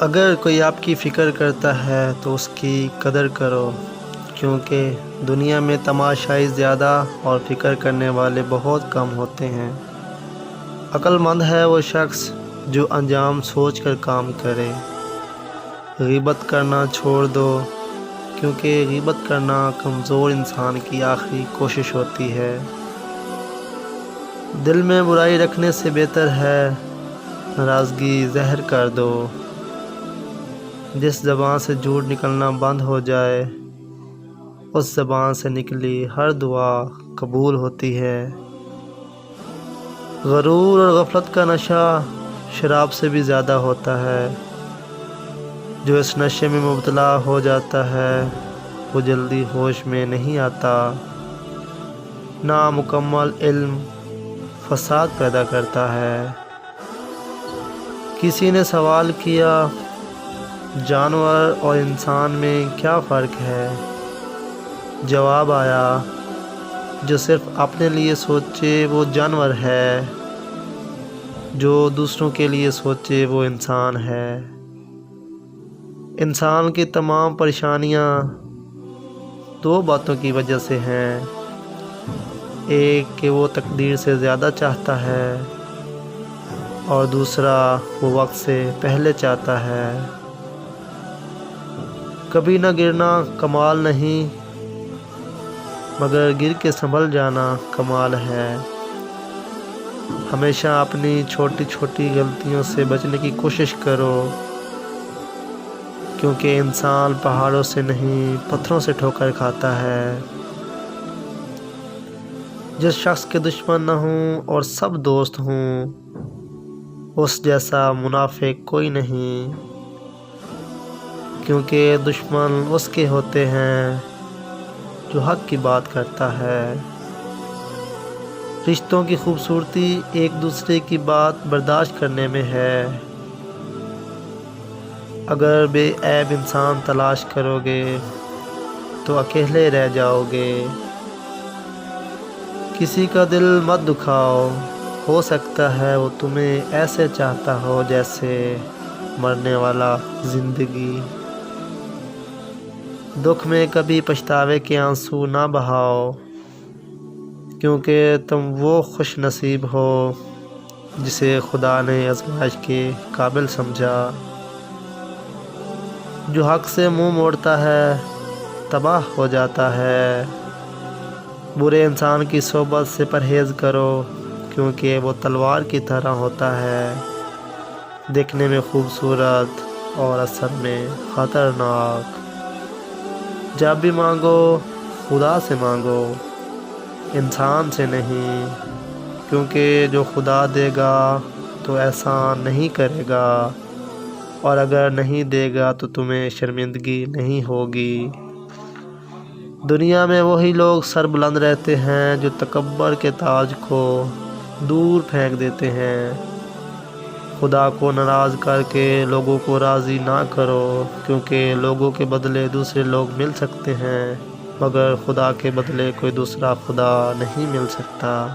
اگر کوئی آپ کی فکر کرتا ہے تو اس کی قدر کرو، کیونکہ دنیا میں تماشائی زیادہ اور فکر کرنے والے بہت کم ہوتے ہیں۔ عقل مند ہے وہ شخص جو انجام سوچ کر کام کرے۔ غیبت کرنا چھوڑ دو، کیونکہ غیبت کرنا کمزور انسان کی آخری کوشش ہوتی ہے۔ دل میں برائی رکھنے سے بہتر ہے ناراضگی زہر کر دو۔ جس زبان سے جھوٹ نکلنا بند ہو جائے، اس زبان سے نکلی ہر دعا قبول ہوتی ہے۔ غرور اور غفلت کا نشہ شراب سے بھی زیادہ ہوتا ہے۔ جو اس نشے میں مبتلا ہو جاتا ہے وہ جلدی ہوش میں نہیں آتا۔ نامکمل علم فساد پیدا کرتا ہے۔ کسی نے سوال کیا، جانور اور انسان میں کیا فرق ہے؟ جواب آیا، جو صرف اپنے لیے سوچے وہ جانور ہے، جو دوسروں کے لیے سوچے وہ انسان ہے۔ انسان کی تمام پریشانیاں دو باتوں کی وجہ سے ہیں، ایک کہ وہ تقدیر سے زیادہ چاہتا ہے، اور دوسرا وہ وقت سے پہلے چاہتا ہے۔ کبھی نہ گرنا کمال نہیں، مگر گر کے سنبھل جانا کمال ہے۔ ہمیشہ اپنی چھوٹی چھوٹی غلطیوں سے بچنے کی کوشش کرو، کیونکہ انسان پہاڑوں سے نہیں پتھروں سے ٹھوکر کھاتا ہے۔ جس شخص کے دشمن نہ ہوں اور سب دوست ہوں، اس جیسا منافق کوئی نہیں، کیونکہ دشمن اس کے ہوتے ہیں جو حق کی بات کرتا ہے۔ رشتوں کی خوبصورتی ایک دوسرے کی بات برداشت کرنے میں ہے۔ اگر بے عیب انسان تلاش کرو گے تو اکیلے رہ جاؤ گے۔ کسی کا دل مت دکھاؤ، ہو سکتا ہے وہ تمہیں ایسے چاہتا ہو جیسے مرنے والا زندگی۔ دکھ میں کبھی پچھتاوے کے آنسو نہ بہاؤ، کیونکہ تم وہ خوش نصیب ہو جسے خدا نے آزمائش کے قابل سمجھا۔ جو حق سے منہ موڑتا ہے تباہ ہو جاتا ہے۔ برے انسان کی صحبت سے پرہیز کرو، کیونکہ وہ تلوار کی طرح ہوتا ہے، دیکھنے میں خوبصورت اور اثر میں خطرناک۔ جب بھی مانگو خدا سے مانگو، انسان سے نہیں، کیونکہ جو خدا دے گا تو احسان نہیں کرے گا، اور اگر نہیں دے گا تو تمہیں شرمندگی نہیں ہوگی۔ دنیا میں وہی لوگ سر بلند رہتے ہیں جو تکبر کے تاج کو دور پھینک دیتے ہیں۔ خدا کو ناراض کر کے لوگوں کو راضی نہ کرو، کیونکہ لوگوں کے بدلے دوسرے لوگ مل سکتے ہیں، مگر خدا کے بدلے کوئی دوسرا خدا نہیں مل سکتا۔